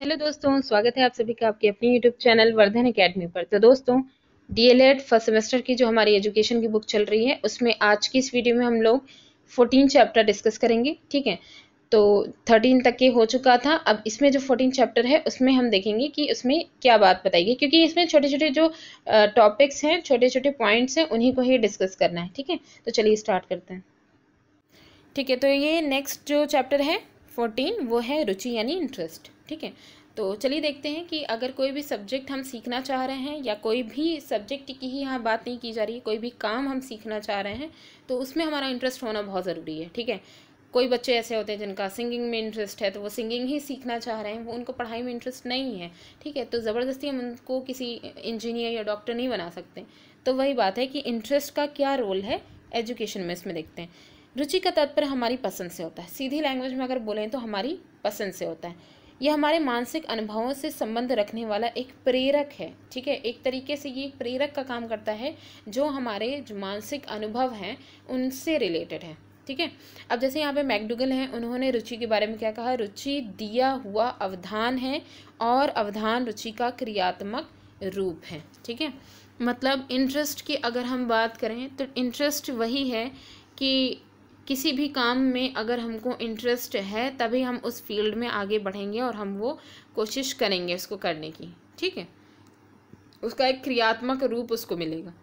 Hello दोस्तों, स्वागत है आप सभी का आपके अपने यूट्यूब चैनल वर्धन एकेडमी पर। तो दोस्तों, डीएलएड फर्स्ट सेमेस्टर की जो हमारी एजुकेशन की बुक चल रही है, उसमें आज की इस वीडियो में हम लोग 14 चैप्टर डिस्कस करेंगे। ठीक है, तो 13 तक के हो चुका था। अब इसमें जो 14 चैप्टर है उसमें हम देखेंगे कि उसमें क्या बात बताएगी, क्योंकि इसमें छोटे छोटे जो टॉपिक्स हैं, छोटे छोटे पॉइंट्स हैं, उन्हीं को ही डिस्कस करना है। ठीक है, तो चलिए स्टार्ट करते हैं। ठीक है, तो ये नेक्स्ट जो चैप्टर है 14, वो है रुचि यानी इंटरेस्ट। ठीक है, तो चलिए देखते हैं कि अगर कोई भी सब्जेक्ट हम सीखना चाह रहे हैं या कोई भी सब्जेक्ट की ही यहाँ बात नहीं की जा रही है, कोई भी काम हम सीखना चाह रहे हैं तो उसमें हमारा इंटरेस्ट होना बहुत ज़रूरी है। ठीक है, कोई बच्चे ऐसे होते हैं जिनका सिंगिंग में इंटरेस्ट है, तो वो सिंगिंग ही सीखना चाह रहे हैं, वो उनको पढ़ाई में इंटरेस्ट नहीं है। ठीक है, तो ज़बरदस्ती हम उनको किसी इंजीनियर या डॉक्टर नहीं बना सकते। तो वही बात है कि इंटरेस्ट का क्या रोल है एजुकेशन में, इसमें देखते हैं। रुचि का तात्पर्य हमारी पसंद से होता है। सीधी लैंग्वेज में अगर बोलें तो हमारी पसंद से होता है। यह हमारे मानसिक अनुभवों से संबंध रखने वाला एक प्रेरक है। ठीक है, एक तरीके से ये एक प्रेरक का काम करता है, जो हमारे जो मानसिक अनुभव हैं उनसे रिलेटेड है। ठीक है, अब जैसे यहाँ पे मैकडूगल हैं, उन्होंने रुचि के बारे में क्या कहा? रुचि दिया हुआ अवधान है और अवधान रुचि का क्रियात्मक रूप है। ठीक है, मतलब इंटरेस्ट की अगर हम बात करें तो इंटरेस्ट वही है कि किसी भी काम में अगर हमको इंटरेस्ट है तभी हम उस फील्ड में आगे बढ़ेंगे और हम वो कोशिश करेंगे उसको करने की। ठीक है, उसका एक क्रियात्मक रूप उसको मिलेगा।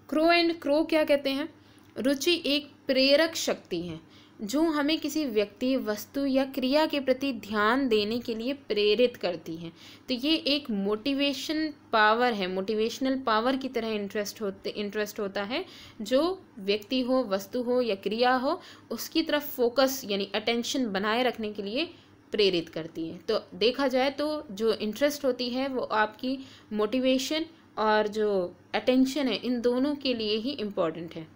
क्रो एंड क्रो क्या कहते हैं? रुचि एक प्रेरक शक्ति है जो हमें किसी व्यक्ति, वस्तु या क्रिया के प्रति ध्यान देने के लिए प्रेरित करती है। तो ये एक मोटिवेशन पावर है, मोटिवेशनल पावर की तरह इंटरेस्ट होता है, जो व्यक्ति हो, वस्तु हो या क्रिया हो, उसकी तरफ फोकस यानी अटेंशन बनाए रखने के लिए प्रेरित करती है। तो देखा जाए तो जो इंटरेस्ट होती है वो आपकी मोटिवेशन और जो अटेंशन है, इन दोनों के लिए ही इम्पॉर्टेंट है।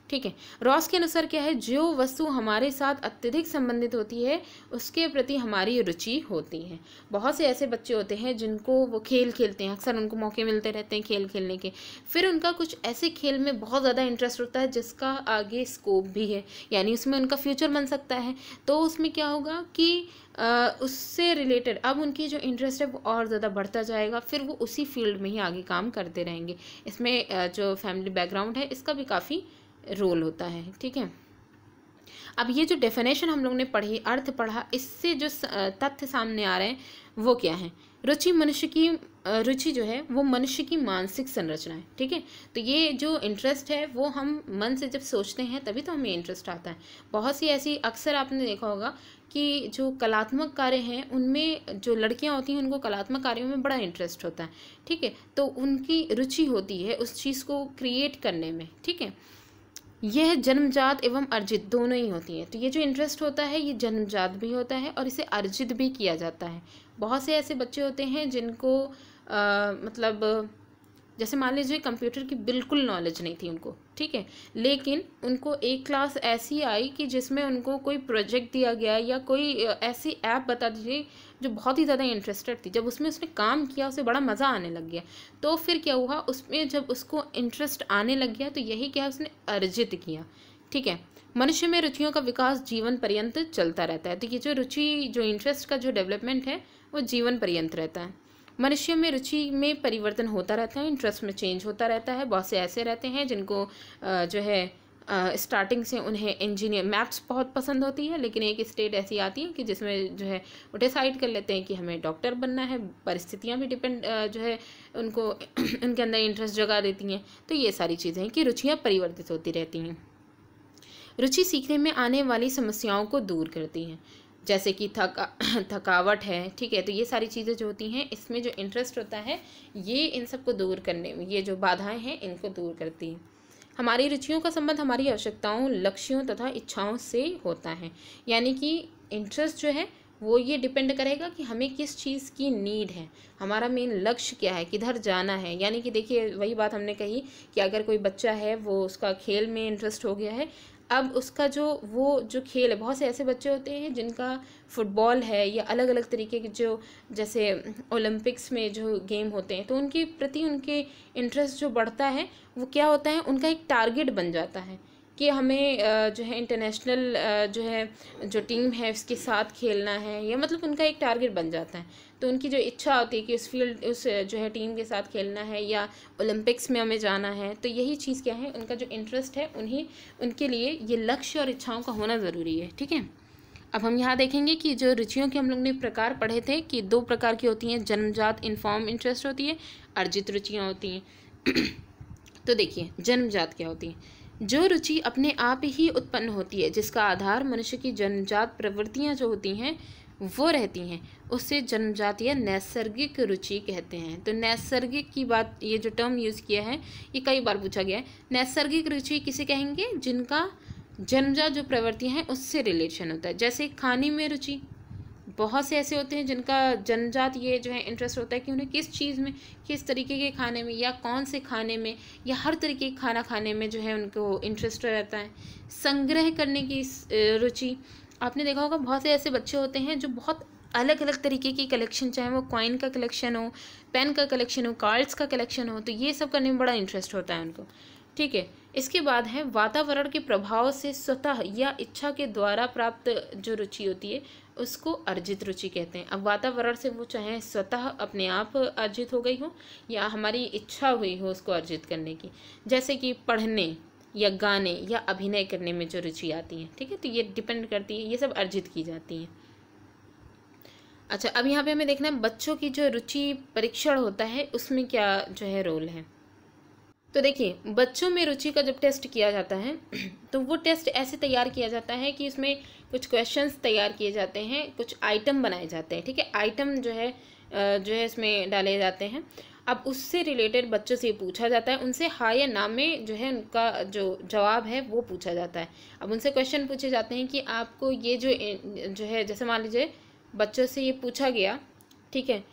ठीक है, रॉस के अनुसार क्या है? जो वस्तु हमारे साथ अत्यधिक संबंधित होती है उसके प्रति हमारी रुचि होती है। बहुत से ऐसे बच्चे होते हैं जिनको वो खेल खेलते हैं, अक्सर उनको मौके मिलते रहते हैं खेल खेलने के, फिर उनका कुछ ऐसे खेल में बहुत ज़्यादा इंटरेस्ट होता है जिसका आगे स्कोप भी है, यानी उसमें उनका फ्यूचर बन सकता है। तो उसमें क्या होगा कि उससे रिलेटेड अब उनकी जो इंटरेस्ट है वो और ज़्यादा बढ़ता जाएगा, फिर वो उसी फील्ड में ही आगे काम करते रहेंगे। इसमें जो फैमिली बैकग्राउंड है इसका भी काफ़ी रोल होता है। ठीक है, अब ये जो डेफिनेशन हम लोग ने पढ़ी, अर्थ पढ़ा, इससे जो तथ्य सामने आ रहे हैं वो क्या है? रुचि जो है वो मनुष्य की मानसिक संरचना है। ठीक है, तो ये जो इंटरेस्ट है वो हम मन से जब सोचते हैं तभी तो हमें इंटरेस्ट आता है। बहुत सी ऐसी, अक्सर आपने देखा होगा कि जो कलात्मक कार्य हैं उनमें जो लड़कियां होती हैं उनको कलात्मक कार्यों में बड़ा इंटरेस्ट होता है। ठीक है, तो उनकी रुचि होती है उस चीज़ को क्रिएट करने में। ठीक है, यह जन्मजात एवं अर्जित दोनों ही होती है। तो ये जो इंटरेस्ट होता है ये जन्मजात भी होता है और इसे अर्जित भी किया जाता है। बहुत से ऐसे बच्चे होते हैं जिनको मतलब जैसे मान लीजिए कंप्यूटर की बिल्कुल नॉलेज नहीं थी उनको, ठीक है, लेकिन उनको एक क्लास ऐसी आई कि जिसमें उनको कोई प्रोजेक्ट दिया गया या कोई ऐसी ऐप बता दीजिए जो बहुत ही ज़्यादा इंटरेस्टेड थी। जब उसमें उसने काम किया उसे बड़ा मज़ा आने लग गया, तो फिर क्या हुआ, उसमें जब उसको इंटरेस्ट आने लग गया तो यही क्या उसने अर्जित किया। ठीक है, मनुष्य में रुचियों का विकास जीवन पर्यंत चलता रहता है। तो ये जो रुचि, जो इंटरेस्ट का जो डेवलपमेंट है वो जीवन पर्यंत रहता है। मनुष्य में रुचि में परिवर्तन होता रहता है, इंटरेस्ट में चेंज होता रहता है। बहुत से ऐसे रहते हैं जिनको जो है स्टार्टिंग से उन्हें इंजीनियर, मैथ्स बहुत पसंद होती है, लेकिन एक स्टेट ऐसी आती है कि जिसमें जो है वो डिसाइड कर लेते हैं कि हमें डॉक्टर बनना है। परिस्थितियाँ भी डिपेंड जो है उनको उनके अंदर इंटरेस्ट जगा देती हैं। तो ये सारी चीज़ें हैं कि रुचियाँ परिवर्तित होती रहती हैं। रुचि सीखने में आने वाली समस्याओं को दूर करती हैं, जैसे कि थकावट है। ठीक है, तो ये सारी चीज़ें जो होती हैं इसमें जो इंटरेस्ट होता है ये इन सब को दूर करने में, ये जो बाधाएं हैं इनको दूर करती है। हमारी रुचियों का संबंध हमारी आवश्यकताओं, लक्ष्यों तथा इच्छाओं से होता है। यानी कि इंटरेस्ट जो है वो ये डिपेंड करेगा कि हमें किस चीज़ की नीड है, हमारा मेन लक्ष्य क्या है, किधर जाना है। यानी कि देखिए वही बात हमने कही कि अगर कोई बच्चा है वो उसका खेल में इंटरेस्ट हो गया है, अब उसका जो खेल है, बहुत से ऐसे बच्चे होते हैं जिनका फुटबॉल है या अलग अलग तरीके के जो जैसे ओलंपिक्स में जो गेम होते हैं, तो उनके प्रति उनके इंटरेस्ट जो बढ़ता है वो क्या होता है, उनका एक टारगेट बन जाता है। कि हमें जो है इंटरनेशनल जो है जो टीम है उसके साथ खेलना है, या मतलब उनका एक टारगेट बन जाता है। तो उनकी जो इच्छा होती है कि उस जो है टीम के साथ खेलना है या ओलंपिक्स में हमें जाना है, तो यही चीज़ क्या है, उनका जो इंटरेस्ट है उनके लिए ये लक्ष्य और इच्छाओं का होना ज़रूरी है। ठीक है, अब हम यहाँ देखेंगे कि जो रुचियों के हम लोग ने प्रकार पढ़े थे कि 2 प्रकार की होती हैं, जन्मजात इन्फॉर्म इंटरेस्ट होती है, अर्जित रुचियाँ होती हैं। तो देखिए जन्मजात क्या होती है। जो रुचि अपने आप ही उत्पन्न होती है, जिसका आधार मनुष्य की जन्मजात प्रवृत्तियाँ जो होती हैं वो रहती हैं, उससे जन्मजात या नैसर्गिक रुचि कहते हैं। तो नैसर्गिक की बात, ये जो टर्म यूज़ किया है ये कई बार पूछा गया है। नैसर्गिक रुचि किसे कहेंगे, जिनका जन्मजात जो प्रवृत्तियाँ हैं उससे रिलेशन होता है। जैसे खाने में रुचि, बहुत से ऐसे होते हैं जिनका जन्मजात ये जो है इंटरेस्ट होता है कि उन्हें किस चीज़ में, किस तरीके के खाने में या कौन से खाने में या हर तरीके का खाना खाने में जो है उनको इंटरेस्ट रहता है। संग्रह करने की रुचि, आपने देखा होगा बहुत से ऐसे बच्चे होते हैं जो बहुत अलग अलग तरीके की कलेक्शन, चाहे वो कॉइन का कलेक्शन हो, पेन का कलेक्शन हो, कार्ड्स का कलेक्शन हो, तो ये सब करने में बड़ा इंटरेस्ट होता है उनको। ठीक है, इसके बाद है वातावरण के प्रभाव से स्वतः या इच्छा के द्वारा प्राप्त जो रुचि होती है उसको अर्जित रुचि कहते हैं। अब वातावरण से वो चाहे स्वतः अपने आप अर्जित हो गई हो या हमारी इच्छा हुई हो उसको अर्जित करने की, जैसे कि पढ़ने या गाने या अभिनय करने में जो रुचि आती है। ठीक है, तो ये डिपेंड करती है, ये सब अर्जित की जाती हैं। अच्छा, अब यहाँ पे हमें देखना है बच्चों की जो रुचि परीक्षण होता है उसमें क्या जो है रोल है। तो देखिए बच्चों में रुचि का जब टेस्ट किया जाता है तो वो टेस्ट ऐसे तैयार किया जाता है कि इसमें कुछ क्वेश्चंस तैयार किए जाते हैं, कुछ आइटम बनाए जाते हैं। ठीक है, आइटम जो है इसमें डाले जाते हैं। अब उससे रिलेटेड बच्चों से पूछा जाता है, उनसे हाँ या ना में जो है उनका जो जवाब है वो पूछा जाता है। अब उनसे क्वेश्चन पूछे जाते हैं कि आपको ये जो है, जैसे मान लीजिए बच्चों से ये पूछा गया, ठीक है,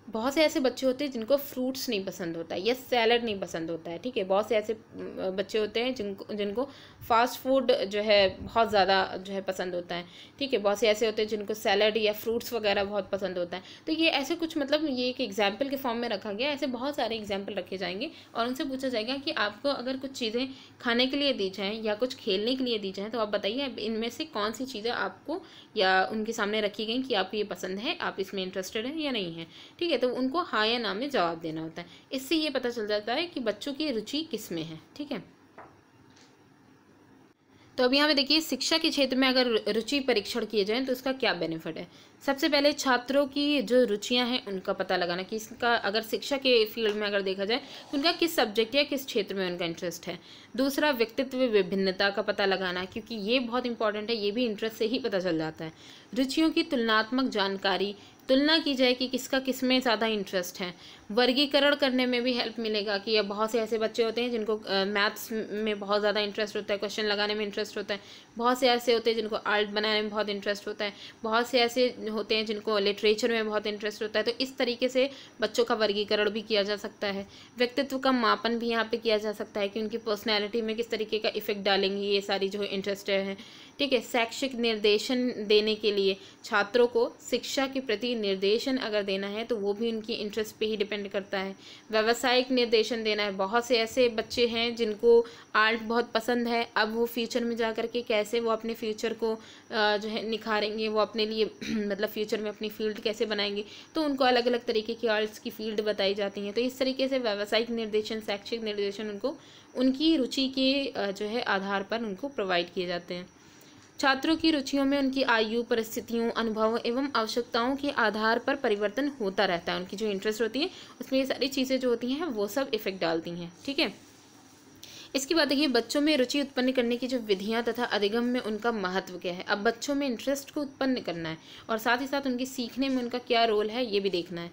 बहुत से ऐसे बच्चे होते हैं जिनको फ्रूट्स नहीं पसंद होता है या सैलड नहीं पसंद होता है। ठीक है, बहुत से ऐसे बच्चे होते हैं जिनको फास्ट फूड जो है बहुत ज़्यादा जो है पसंद होता है। ठीक है, बहुत से ऐसे होते हैं जिनको सैलड या फ्रूट्स वगैरह बहुत पसंद होता है। तो ये ऐसे कुछ, मतलब ये एक एग्जाम्पल के फॉर्म में रखा गया, ऐसे बहुत सारे एग्जाम्पल रखे जाएंगे और उनसे पूछा जाएगा कि आपको अगर कुछ चीज़ें खाने के लिए दी जाएँ या कुछ खेलने के लिए दी जाएँ तो आप बताइए इनमें से कौन सी चीज़ें आपको या उनके सामने रखी गई कि आपको ये पसंद है, आप इसमें इंटरेस्टेड हैं या नहीं है। ठीक है, तो उनको हाँ या ना में जवाब देना होता है। इससे ये पता चल जाता है कि बच्चों की रुचि किस में है। ठीक है, तो अब यहाँ पे देखिए शिक्षा के क्षेत्र में अगर रुचि परीक्षण किए जाएं तो उसका क्या बेनिफिट है। सबसे पहले छात्रों की जो रुचियां हैं उनका पता लगाना कि इसका अगर शिक्षा के फील्ड में अगर देखा जाए तो उनका किस सब्जेक्ट या किस क्षेत्र में उनका इंटरेस्ट है। दूसरा, व्यक्तित्व विभिन्नता का पता लगाना, क्योंकि ये बहुत इंपॉर्टेंट है, ये भी इंटरेस्ट से ही पता चल जाता है। रुचियों की तुलनात्मक जानकारी, तुलना की जाए कि किसका किस में ज़्यादा इंटरेस्ट है। वर्गीकरण करने में भी हेल्प मिलेगा कि अब बहुत से ऐसे बच्चे होते हैं जिनको मैथ्स में बहुत ज़्यादा इंटरेस्ट होता है, क्वेश्चन लगाने में इंटरेस्ट होता है। बहुत से ऐसे होते हैं जिनको आर्ट बनाने में बहुत इंटरेस्ट होता है। बहुत से ऐसे होते हैं जिनको लिटरेचर में बहुत इंटरेस्ट होता है। तो इस तरीके से बच्चों का वर्गीकरण भी किया जा सकता है। व्यक्तित्व का मापन भी यहाँ पे किया जा सकता है कि उनकी पर्सनैलिटी में किस तरीके का इफेक्ट डालेंगी ये सारी जो इंटरेस्ट है। ठीक है, शैक्षिक निर्देशन देने के लिए छात्रों को शिक्षा के प्रति निर्देशन अगर देना है तो वो भी उनकी इंटरेस्ट पे ही डिपेंड करता है। व्यावसायिक निर्देशन देना है, बहुत से ऐसे बच्चे हैं जिनको आर्ट बहुत पसंद है, अब वो फ्यूचर में जा कर के कैसे वो अपने फ्यूचर को जो है निखारेंगे, वो अपने लिए मतलब फ्यूचर में अपनी फील्ड कैसे बनाएंगे, तो उनको अलग अलग तरीके की आर्ट्स की फील्ड बताई जाती हैं। तो इस तरीके से व्यावसायिक निर्देशन, शैक्षिक निर्देशन उनको उनकी रुचि के जो है आधार पर उनको प्रोवाइड किए जाते हैं। छात्रों की रुचियों में उनकी आयु, परिस्थितियों, अनुभवों एवं आवश्यकताओं के आधार पर परिवर्तन होता रहता है। उनकी जो इंटरेस्ट होती है उसमें ये सारी चीज़ें जो होती हैं वो सब इफेक्ट डालती हैं। ठीक है, इसके बाद देखिए बच्चों में रुचि उत्पन्न करने की जो विधियां तथा अधिगम में उनका महत्व क्या है। अब बच्चों में इंटरेस्ट को उत्पन्न करना है और साथ ही साथ उनके सीखने में उनका क्या रोल है ये भी देखना है।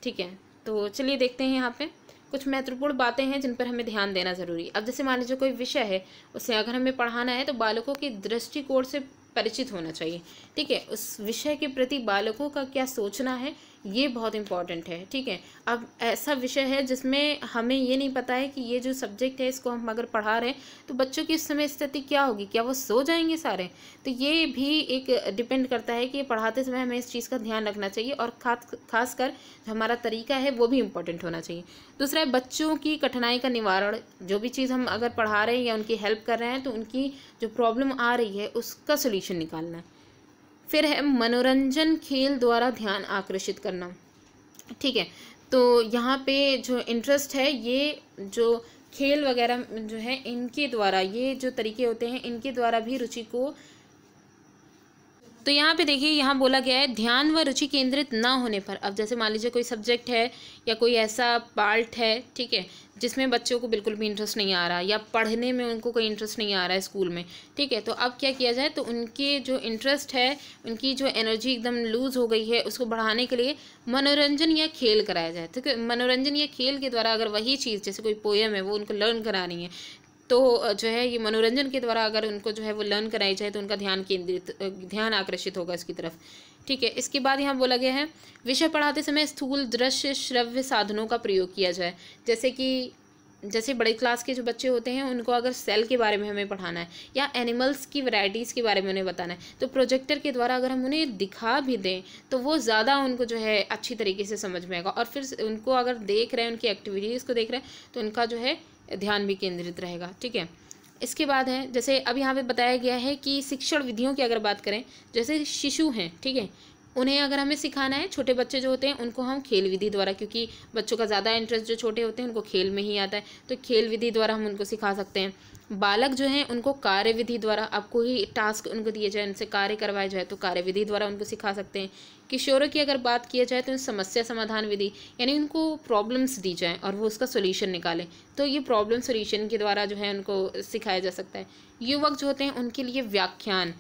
ठीक है, तो चलिए देखते हैं यहाँ पे कुछ महत्वपूर्ण बातें हैं जिन पर हमें ध्यान देना ज़रूरी। अब जैसे मान लीजिए कोई विषय है, उसे अगर हमें पढ़ाना है तो बालकों के दृष्टिकोण से परिचित होना चाहिए। ठीक है, उस विषय के प्रति बालकों का क्या सोचना है ये बहुत इंपॉर्टेंट है। ठीक है, अब ऐसा विषय है जिसमें हमें ये नहीं पता है कि ये जो सब्जेक्ट है इसको हम अगर पढ़ा रहे हैं तो बच्चों की इस समय स्थिति क्या होगी, क्या वो सो जाएंगे सारे। तो ये भी एक डिपेंड करता है कि पढ़ाते समय हमें इस चीज़ का ध्यान रखना चाहिए, और खासकर जो हमारा तरीका है वो भी इम्पोर्टेंट होना चाहिए। दूसरा है बच्चों की कठिनाई का निवारण। जो भी चीज़ हम अगर पढ़ा रहे हैं या उनकी हेल्प कर रहे हैं तो उनकी जो प्रॉब्लम आ रही है उसका सोल्यूशन निकालना है। फिर है मनोरंजन, खेल द्वारा ध्यान आकर्षित करना। ठीक है, तो यहाँ पे जो इंटरेस्ट है, ये जो खेल वगैरह जो है इनके द्वारा, ये जो तरीके होते हैं इनके द्वारा भी रुचि को, तो यहाँ पे देखिए यहाँ बोला गया है ध्यान व रुचि केंद्रित ना होने पर। अब जैसे मान लीजिए कोई सब्जेक्ट है या कोई ऐसा पार्ट है, ठीक है, जिसमें बच्चों को बिल्कुल भी इंटरेस्ट नहीं आ रहा या पढ़ने में उनको कोई इंटरेस्ट नहीं आ रहा है स्कूल में, ठीक है, तो अब क्या किया जाए, तो उनके जो इंटरेस्ट है, उनकी जो एनर्जी एकदम लूज़ हो गई है, उसको बढ़ाने के लिए मनोरंजन या खेल कराया जाए। ठीक है, मनोरंजन या खेल के द्वारा अगर वही चीज़ जैसे कोई पोएम है वो उनको लर्न करानी है, तो जो है ये मनोरंजन के द्वारा अगर उनको जो है वो लर्न कराई जाए तो उनका ध्यान आकर्षित होगा इसकी तरफ। ठीक है, इसके बाद यहाँ बोला गया है विषय पढ़ाते समय स्थूल दृश्य श्रव्य साधनों का प्रयोग किया जाए। जैसे बड़े क्लास के जो बच्चे होते हैं उनको अगर सेल के बारे में हमें पढ़ाना है या एनिमल्स की वैरायटीज़ के बारे में उन्हें बताना है, तो प्रोजेक्टर के द्वारा अगर हम उन्हें दिखा भी दें तो वो ज़्यादा उनको जो है अच्छी तरीके से समझ में आएगा, और फिर उनको अगर देख रहे हैं, उनकी एक्टिविटीज़ को देख रहे हैं तो उनका जो है ध्यान भी केंद्रित रहेगा। ठीक है, इसके बाद है जैसे अब यहाँ पे बताया गया है कि शिक्षण विधियों की अगर बात करें, जैसे शिशु हैं, ठीक है, उन्हें अगर हमें सिखाना है, छोटे बच्चे जो होते हैं उनको हम खेल विधि द्वारा, क्योंकि बच्चों का ज़्यादा इंटरेस्ट जो छोटे होते हैं उनको खेल में ही आता है, तो खेल विधि द्वारा हम उनको सिखा सकते हैं। बालक जो हैं उनको कार्य विधि द्वारा, अब कोई टास्क उनको दिए जाए, उनसे कार्य करवाया जाए तो कार्य विधि द्वारा उनको सिखा सकते हैं। किशोरों की अगर बात किया जाए तो समस्या समाधान विधि, यानी उनको प्रॉब्लम्स दी जाए और वो उसका सोल्यूशन निकालें, तो ये प्रॉब्लम सोल्यूशन के द्वारा जो है उनको सिखाया जा सकता है। युवक जो होते हैं उनके लिए व्याख्यान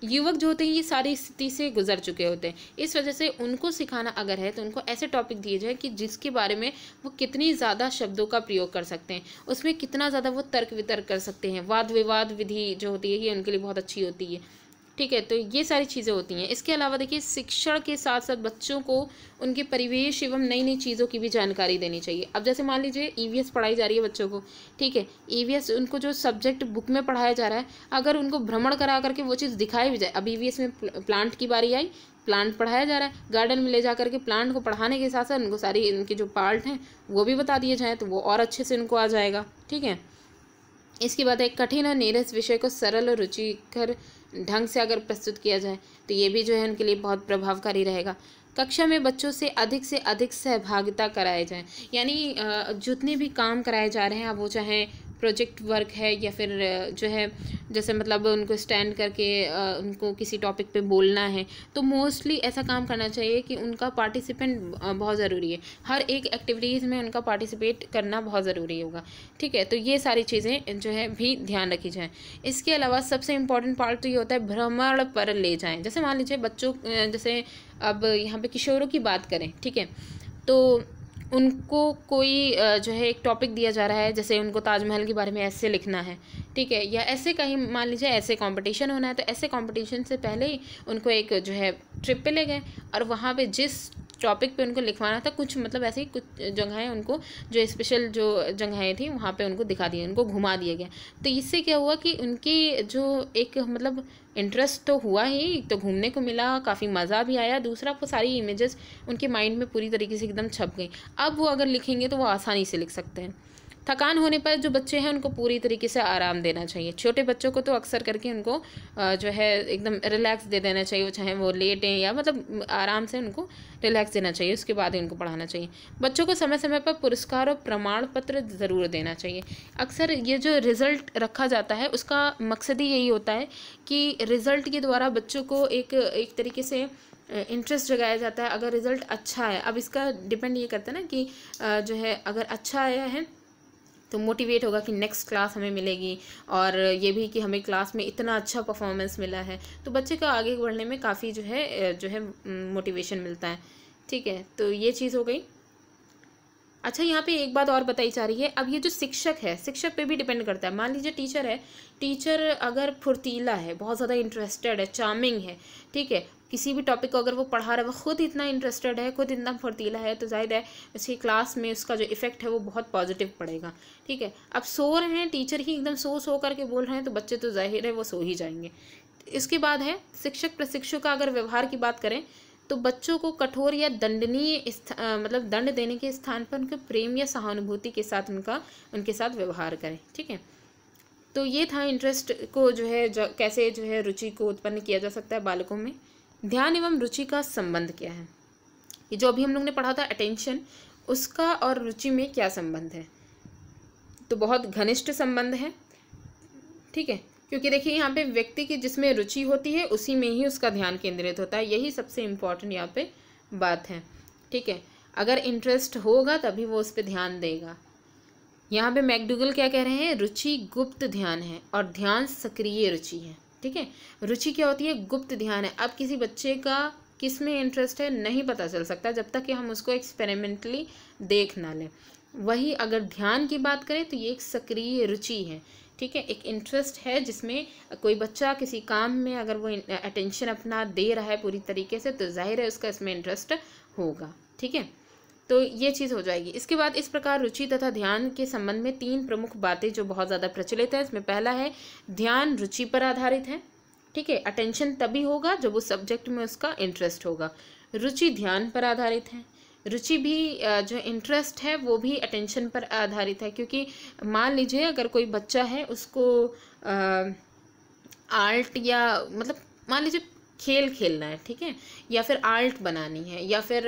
युवक जो होते हैं ये सारी स्थिति से गुजर चुके होते हैं, इस वजह से उनको सिखाना अगर है तो उनको ऐसे टॉपिक दिए जाए कि जिसके बारे में वो कितनी ज़्यादा शब्दों का प्रयोग कर सकते हैं, उसमें कितना ज़्यादा वो तर्क वितर्क कर सकते हैं। वाद विवाद विधि जो होती है ये उनके लिए बहुत अच्छी होती है। ठीक है, तो ये सारी चीज़ें होती हैं। इसके अलावा देखिए शिक्षण के साथ साथ बच्चों को उनके परिवेश एवं नई नई चीज़ों की भी जानकारी देनी चाहिए। अब जैसे मान लीजिए ईवीएस पढ़ाई जा रही है बच्चों को, ठीक है, ईवीएस उनको जो सब्जेक्ट बुक में पढ़ाया जा रहा है, अगर उनको भ्रमण करा करके वो चीज़ दिखाई भी जाए, अब ईवीएस में प्लांट की बारी आई, प्लांट पढ़ाया जा रहा है, गार्डन में ले जा करके प्लांट को पढ़ाने के साथ साथ उनको सारी इनके जो पार्ट हैं वो भी बता दिए जाएँ तो वो और अच्छे से उनको आ जाएगा। ठीक है, इसके बाद एक कठिन और नीरस विषय को सरल और रुचिकर ढंग से अगर प्रस्तुत किया जाए तो ये भी जो है उनके लिए बहुत प्रभावकारी रहेगा। कक्षा में बच्चों से अधिक सहभागिता कराए जाएं, यानी जितने भी काम कराए जा रहे हैं, अब वो चाहे प्रोजेक्ट वर्क है या फिर जो है जैसे मतलब उनको स्टैंड करके उनको किसी टॉपिक पे बोलना है, तो मोस्टली ऐसा काम करना चाहिए कि उनका पार्टिसिपेंट बहुत ज़रूरी है, हर एक एक्टिविटीज़ में उनका पार्टिसिपेट करना बहुत ज़रूरी होगा। ठीक है, तो ये सारी चीज़ें जो है भी ध्यान रखी जाएँ। इसके अलावा सबसे इम्पॉर्टेंट पार्ट तो ये होता है भ्रमण पर ले जाएँ। जैसे मान लीजिए बच्चों जैसे अब यहाँ पे किशोरों की बात करें, ठीक है, तो उनको कोई जो है एक टॉपिक दिया जा रहा है, जैसे उनको ताजमहल के बारे में ऐसे लिखना है, ठीक है, या ऐसे कहीं मान लीजिए ऐसे कंपटीशन होना है, तो ऐसे कंपटीशन से पहले ही उनको एक जो है ट्रिप पे ले गए और वहाँ पे जिस टॉपिक पे उनको लिखवाना था, कुछ मतलब ऐसे ही कुछ जगहें उनको जो स्पेशल जो जगहें थी वहाँ पे उनको दिखा दिए, उनको घुमा दिया गया। तो इससे क्या हुआ कि उनकी जो एक मतलब इंटरेस्ट तो हुआ ही, तो घूमने को मिला, काफ़ी मज़ा भी आया, दूसरा वो सारी इमेजेस उनके माइंड में पूरी तरीके से एकदम छप गई। अब वो अगर लिखेंगे तो वो आसानी से लिख सकते हैं। थकान होने पर जो बच्चे हैं उनको पूरी तरीके से आराम देना चाहिए। छोटे बच्चों को तो अक्सर करके उनको जो है एकदम रिलैक्स दे देना चाहिए, चाहे वो लेटें या मतलब आराम से उनको रिलैक्स देना चाहिए, उसके बाद ही उनको पढ़ाना चाहिए। बच्चों को समय समय पर पुरस्कार और प्रमाण पत्र ज़रूर देना चाहिए। अक्सर ये जो रिज़ल्ट रखा जाता है उसका मकसद ही यही होता है कि रिज़ल्ट के द्वारा बच्चों को एक तरीके से इंटरेस्ट जगाया जाता है। अगर रिज़ल्ट अच्छा है, अब इसका डिपेंड ये करता है ना कि जो है अगर अच्छा आया है तो मोटिवेट होगा कि नेक्स्ट क्लास हमें मिलेगी, और ये भी कि हमें क्लास में इतना अच्छा परफॉर्मेंस मिला है, तो बच्चे को आगे बढ़ने में काफ़ी जो है मोटिवेशन मिलता है। ठीक है, तो ये चीज़ हो गई। अच्छा, यहाँ पे एक बात और बताई जा रही है, अब ये जो शिक्षक है, शिक्षक पे भी डिपेंड करता है। मान लीजिए टीचर है, टीचर अगर फुर्तीला है, बहुत ज़्यादा इंटरेस्टेड है, चार्मिंग है, ठीक है, किसी भी टॉपिक को अगर वो पढ़ा रहा है, वो खुद इतना इंटरेस्टेड है, खुद इतना फुर्तीला है, तो जाहिर है उसकी क्लास में उसका जो इफेक्ट है वो बहुत पॉजिटिव पड़ेगा। ठीक है, अब सो रहे हैं, टीचर ही एकदम सो करके बोल रहे हैं, तो बच्चे तो जाहिर है वो सो ही जाएंगे। इसके बाद है शिक्षक प्रशिक्षु का अगर व्यवहार की बात करें तो बच्चों को कठोर या दंडनीय मतलब दंड देने के स्थान पर उनके प्रेम या सहानुभूति के साथ उनके साथ व्यवहार करें। ठीक है, तो ये था इंटरेस्ट को जो है कैसे जो है रुचि को उत्पन्न किया जा सकता है बालकों में। ध्यान एवं रुचि का संबंध क्या है, ये जो अभी हम लोग ने पढ़ा था अटेंशन, उसका और रुचि में क्या संबंध है, तो बहुत घनिष्ठ संबंध है। ठीक है, क्योंकि देखिए यहाँ पे व्यक्ति की जिसमें रुचि होती है उसी में ही उसका ध्यान केंद्रित होता है, यही सबसे इम्पोर्टेंट यहाँ पे बात है। ठीक है, अगर इंटरेस्ट होगा तभी वो उस पर ध्यान देगा। यहाँ पे मैकडूगल क्या कह रहे हैं, रुचि गुप्त ध्यान है और ध्यान सक्रिय रुचि है। ठीक है, रुचि क्या होती है, गुप्त ध्यान है। अब किसी बच्चे का किस में इंटरेस्ट है नहीं पता चल सकता जब तक कि हम उसको एक्सपेरिमेंटली देख ना लें। वही अगर ध्यान की बात करें तो ये एक सक्रिय रुचि है। ठीक है, एक इंटरेस्ट है जिसमें कोई बच्चा किसी काम में अगर वो अटेंशन अपना दे रहा है पूरी तरीके से, तो जाहिर है उसका इसमें इंटरेस्ट होगा। ठीक है, तो ये चीज़ हो जाएगी। इसके बाद इस प्रकार रुचि तथा ध्यान के संबंध में 3 प्रमुख बातें जो बहुत ज़्यादा प्रचलित है। इसमें पहला है ध्यान रुचि पर आधारित है। ठीक है, अटेंशन तभी होगा जब उस सब्जेक्ट में उसका इंटरेस्ट होगा। रुचि ध्यान पर आधारित है, रुचि भी जो इंटरेस्ट है वो भी अटेंशन पर आधारित है। क्योंकि मान लीजिए अगर कोई बच्चा है उसको आर्ट या मतलब मान लीजिए खेल खेलना है, ठीक है, या फिर आर्ट बनानी है, या फिर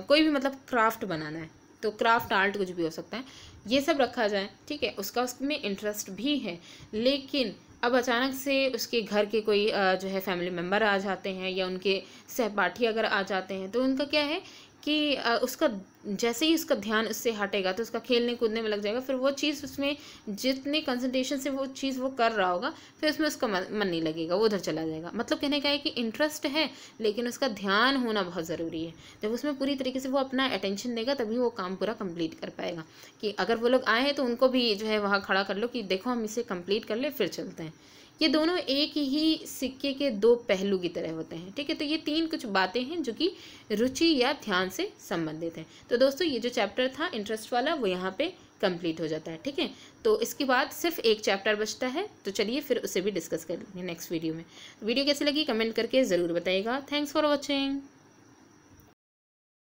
कोई भी मतलब क्राफ्ट बनाना है, तो क्राफ्ट आर्ट कुछ भी हो सकता है, ये सब रखा जाए। ठीक है, उसका उसमें इंटरेस्ट भी है, लेकिन अब अचानक से उसके घर के कोई जो है फैमिली मेम्बर आ जाते हैं या उनके सहपाठी अगर आ जाते हैं, तो उनका क्या है कि उसका जैसे ही उसका ध्यान उससे हटेगा तो उसका खेलने कूदने में लग जाएगा, फिर वो चीज़ उसमें जितने कंसंट्रेशन से वो चीज़ वो कर रहा होगा फिर उसमें उसका मन नहीं लगेगा, वो उधर चला जाएगा। मतलब कहने का है कि इंटरेस्ट है लेकिन उसका ध्यान होना बहुत ज़रूरी है। जब उसमें पूरी तरीके से वो अपना अटेंशन देगा तभी वो काम पूरा कंप्लीट कर पाएगा। कि अगर वो लोग आए हैं तो उनको भी जो है वहाँ खड़ा कर लो कि देखो हम इसे कंप्लीट कर ले फिर चलते हैं। ये दोनों एक ही सिक्के के 2 पहलू की तरह होते हैं। ठीक है, तो ये 3 कुछ बातें हैं जो कि रुचि या ध्यान से संबंधित हैं। तो दोस्तों ये जो चैप्टर था इंटरेस्ट वाला वो यहाँ पे कंप्लीट हो जाता है। ठीक है, तो इसके बाद सिर्फ एक चैप्टर बचता है, तो चलिए फिर उसे भी डिस्कस कर लेंगे नेक्स्ट वीडियो में। वीडियो कैसी लगी कमेंट करके ज़रूर बताइएगा। Thanks for watching.